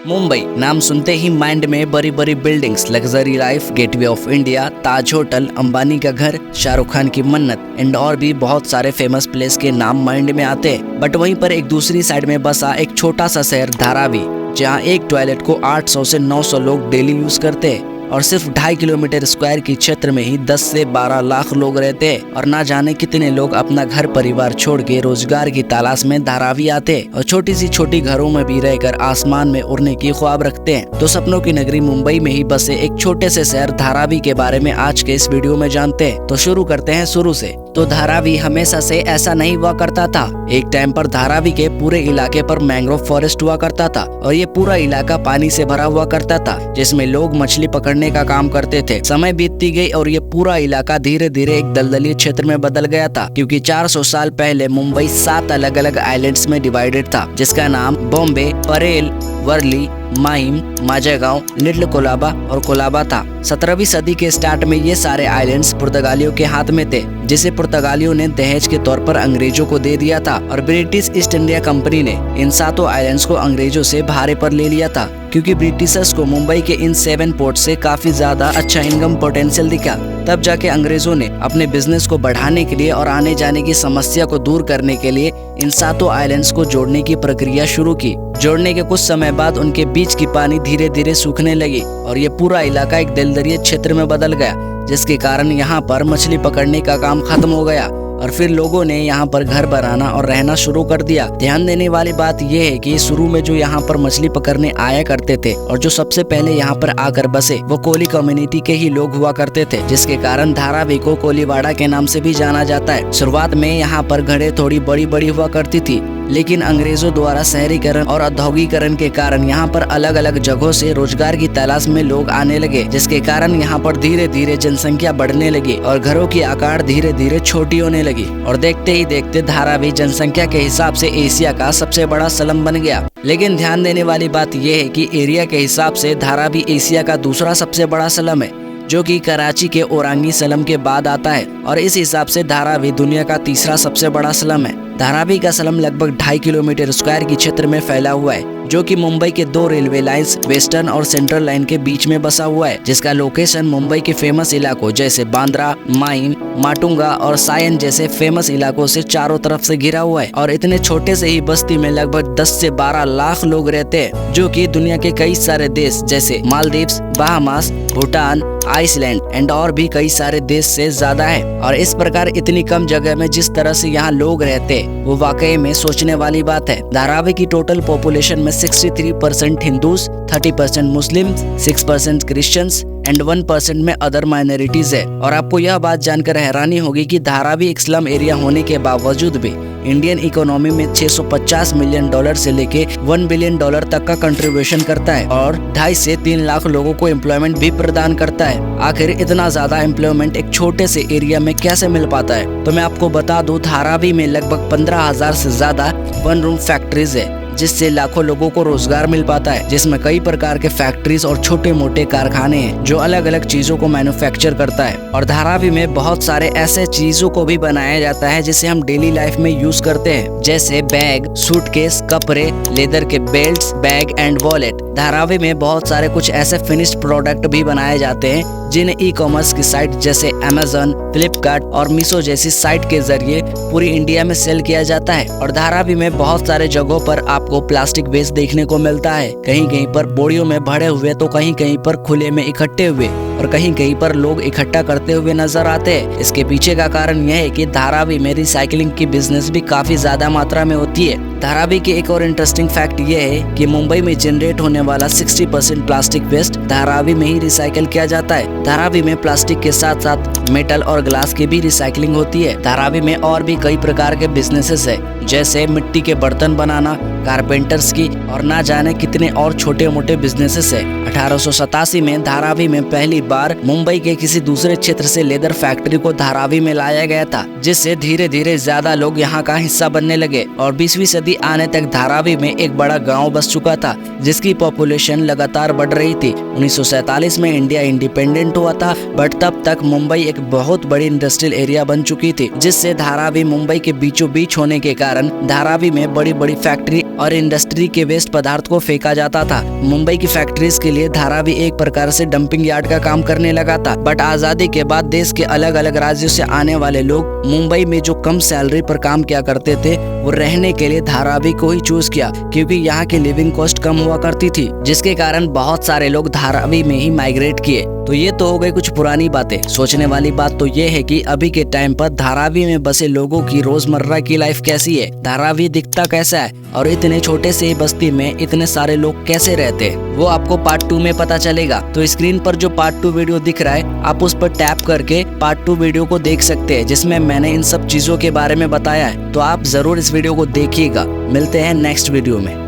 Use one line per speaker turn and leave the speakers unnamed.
मुंबई नाम सुनते ही माइंड में बड़ी बड़ी buildings, luxury life, gateway of India, Taj hotel, Ambani का घर, शाहरुख खान की मन्नत एंड और भी बहुत सारे फेमस प्लेस के नाम माइंड में आते हैं। बट वहीं पर एक दूसरी साइड में बसा एक छोटा सा शहर धारावी, जहां एक टॉयलेट को 800 से 900 लोग डेली यूज करते हैं और सिर्फ 2.5 किलोमीटर स्क्वायर की क्षेत्र में ही 10 से 12 लाख लोग रहते हैं और ना जाने कितने लोग अपना घर परिवार छोड़ के रोजगार की तलाश में धारावी आते हैं और छोटी सी छोटी घरों में भी रहकर आसमान में उड़ने की ख्वाब रखते हैं। तो सपनों की नगरी मुंबई में ही बसे एक छोटे से शहर धारावी के बारे में आज के इस वीडियो में जानते हैं। तो शुरू करते हैं शुरू से। तो धारावी हमेशा से ऐसा नहीं हुआ करता था। एक टाइम पर धारावी के पूरे इलाके पर मैंग्रोव फॉरेस्ट हुआ करता था और ये पूरा इलाका पानी से भरा हुआ करता था, जिसमें लोग मछली पकड़ने का काम करते थे। समय बीतती गई और ये पूरा इलाका धीरे धीरे एक दलदली क्षेत्र में बदल गया था, क्योंकि 400 साल पहले मुंबई 7 अलग अलग आइलैंड्स में डिवाइडेड था, जिसका नाम बॉम्बे, परेल, वर्ली, माहिम, माजेगांव, लिटिल कोलाबा और कोलाबा था। 17वीं सदी के स्टार्ट में ये सारे आइलैंड्स पुर्तगालियों के हाथ में थे, जिसे पुर्तगालियों ने दहेज के तौर पर अंग्रेजों को दे दिया था और ब्रिटिश ईस्ट इंडिया कंपनी ने इन 7 आइलैंड्स को अंग्रेजों से भाड़े पर ले लिया था, क्योंकि ब्रिटिशर्स को मुंबई के इन 7 पोर्ट से काफी ज्यादा अच्छा इनकम पोटेंशियल दिखा। तब जाके अंग्रेजों ने अपने बिजनेस को बढ़ाने के लिए और आने जाने की समस्या को दूर करने के लिए इन 7 आइलैंड्स को जोड़ने की प्रक्रिया शुरू की। जोड़ने के कुछ समय बाद उनके बीच की पानी धीरे धीरे सूखने लगी और ये पूरा इलाका एक दलदली क्षेत्र में बदल गया, जिसके कारण यहाँ पर मछली पकड़ने का काम खत्म हो गया और फिर लोगों ने यहाँ पर घर बनाना और रहना शुरू कर दिया। ध्यान देने वाली बात यह है कि शुरू में जो यहाँ पर मछली पकड़ने आया करते थे और जो सबसे पहले यहाँ पर आकर बसे वो कोली कम्युनिटी के ही लोग हुआ करते थे, जिसके कारण धारावी को कोलीवाड़ा के नाम से भी जाना जाता है। शुरुआत में यहाँ पर घरें थोड़ी बड़ी बड़ी हुआ करती थी, लेकिन अंग्रेजों द्वारा शहरीकरण और औद्योगिकरण के कारण यहाँ पर अलग अलग जगहों से रोजगार की तलाश में लोग आने लगे, जिसके कारण यहाँ पर धीरे धीरे जनसंख्या बढ़ने लगी और घरों की आकार धीरे धीरे छोटी होने लगी और देखते ही देखते धारावी जनसंख्या के हिसाब से एशिया का सबसे बड़ा स्लम बन गया। लेकिन ध्यान देने वाली बात यह है कि एरिया के हिसाब से धारावी एशिया का दूसरा सबसे बड़ा स्लम है, जो कि कराची के ओरांगी स्लम के बाद आता है और इस हिसाब से धारावी दुनिया का तीसरा सबसे बड़ा स्लम है। धारावी का स्लम लगभग 2.5 किलोमीटर स्क्वायर की क्षेत्र में फैला हुआ है, जो कि मुंबई के 2 रेलवे लाइंस वेस्टर्न और सेंट्रल लाइन के बीच में बसा हुआ है, जिसका लोकेशन मुंबई के फेमस इलाकों जैसे बांद्रा, माहिम, माटुंगा और सायन जैसे फेमस इलाकों से चारों तरफ से घिरा हुआ है। और इतने छोटे से ही बस्ती में लगभग 10 से 12 लाख लोग रहते हैं, जो कि दुनिया के कई सारे देश जैसे Maldives, Bahamas, Bhutan, Iceland and और भी कई सारे देश से ज्यादा है। और इस प्रकार इतनी कम जगह में जिस तरह से यहाँ लोग रहते हैं वो वाकई में सोचने वाली बात है। धारावी की टोटल पॉपुलेशन में 63% हिंदूज, 30% मुस्लिम, 6% क्रिश्चियंस एंड 1% में अदर माइनॉरिटीज है। और आपको यह बात जानकर हैरानी होगी कि धारावी एक स्लम एरिया होने के बावजूद भी इंडियन इकोनॉमी में $650 मिलियन से लेके $1 बिलियन तक का कंट्रीब्यूशन करता है और 2.5 से 3 लाख लोगों को एम्प्लॉयमेंट भी प्रदान करता है। आखिर इतना ज्यादा एम्प्लॉयमेंट एक छोटे से एरिया में कैसे मिल पाता है? तो मैं आपको बता दूं, धारावी में लगभग 15,000 से ज्यादा 1 रूम फैक्ट्रीज है, जिससे लाखों लोगों को रोजगार मिल पाता है, जिसमें कई प्रकार के फैक्ट्रीज और छोटे मोटे कारखाने हैं जो अलग अलग चीजों को मैन्युफैक्चर करता है। और धारावी में बहुत सारे ऐसे चीजों को भी बनाया जाता है जिसे हम डेली लाइफ में यूज करते हैं, जैसे बैग, सूटकेस, कपड़े, लेदर के belts, bag and wallet. Dharavi में बहुत सारे कुछ ऐसे फिनिश्ड प्रोडक्ट भी बनाए जाते हैं जिन्हें ई-कॉमर्स की साइट जैसे अमेज़न, फ्लिपकार्ट और मीशो जैसी साइट के जरिए पूरी इंडिया में सेल किया जाता है। और धारावी में बहुत सारे जगहों पर आपको प्लास्टिक वेस्ट देखने को मिलता है, कहीं कहीं पर बोरियों में भरे हुए तो कहीं कहीं पर खुले में इकट्ठे हुए और कहीं कहीं पर लोग इकट्ठा करते हुए नजर आते हैं। इसके पीछे का कारण यह है कि धारावी में रिसाइकलिंग की बिजनेस भी काफी ज्यादा मात्रा में होती है। धारावी की एक और इंटरेस्टिंग फैक्ट यह है कि मुंबई में जनरेट होने वाला 60% प्लास्टिक वेस्ट धारावी में ही रिसाइकल किया जाता है। धारावी में प्लास्टिक के साथ साथ मेटल और ग्लास की भी रिसाइकलिंग होती है। धारावी में और भी कई प्रकार के बिजनेसेस है, जैसे मिट्टी के बर्तन बनाना, कारपेंटर्स की और ना जाने कितने और छोटे मोटे बिजनेसेस है। 1887 में धारावी में पहली बार मुंबई के किसी दूसरे क्षेत्र से लेदर फैक्ट्री को धारावी में लाया गया था, जिससे धीरे धीरे ज्यादा लोग यहाँ का हिस्सा बनने लगे और 20वीं सदी आज़ादी आने तक धारावी में एक बड़ा गांव बस चुका था, जिसकी पॉपुलेशन लगातार बढ़ रही थी। 1947 में इंडिया इंडिपेंडेंट हुआ था, बट तब तक मुंबई एक बहुत बड़ी इंडस्ट्रियल एरिया बन चुकी थी, जिससे धारावी मुंबई के बीचों बीच होने के कारण धारावी में बड़ी बड़ी फैक्ट्री और इंडस्ट्री के वेस्ट पदार्थ को फेंका जाता था। मुंबई की फैक्ट्रीज के लिए धारावी एक प्रकार से डंपिंग यार्ड का काम करने लगा था। बट आजादी के बाद देश के अलग अलग राज्यों से आने वाले लोग मुंबई में जो कम सैलरी पर काम किया करते थे, वो रहने के लिए धारावी को ही चूज किया, क्योंकि यहाँ की लिविंग कॉस्ट कम हुआ करती थी, जिसके कारण बहुत सारे लोग धारावी में ही माइग्रेट किए। तो ये तो हो गई कुछ पुरानी बातें। सोचने वाली बात तो ये है कि अभी के टाइम पर धारावी में बसे लोगों की रोजमर्रा की लाइफ कैसी है, धारावी दिखता कैसा है, और इतने छोटे से बस्ती में इतने सारे लोग कैसे रहते हैं, वो आपको पार्ट 2 में पता चलेगा। तो स्क्रीन पर जो पार्ट 2 वीडियो दिख रहा है, आप उस पर टैप करके पार्ट 2 वीडियो को देख सकते हैं, जिसमें मैंने इन सब चीजों के बारे में बताया है। तो आप जरूर इस वीडियो को देखिएगा। मिलते हैं नेक्स्ट वीडियो में।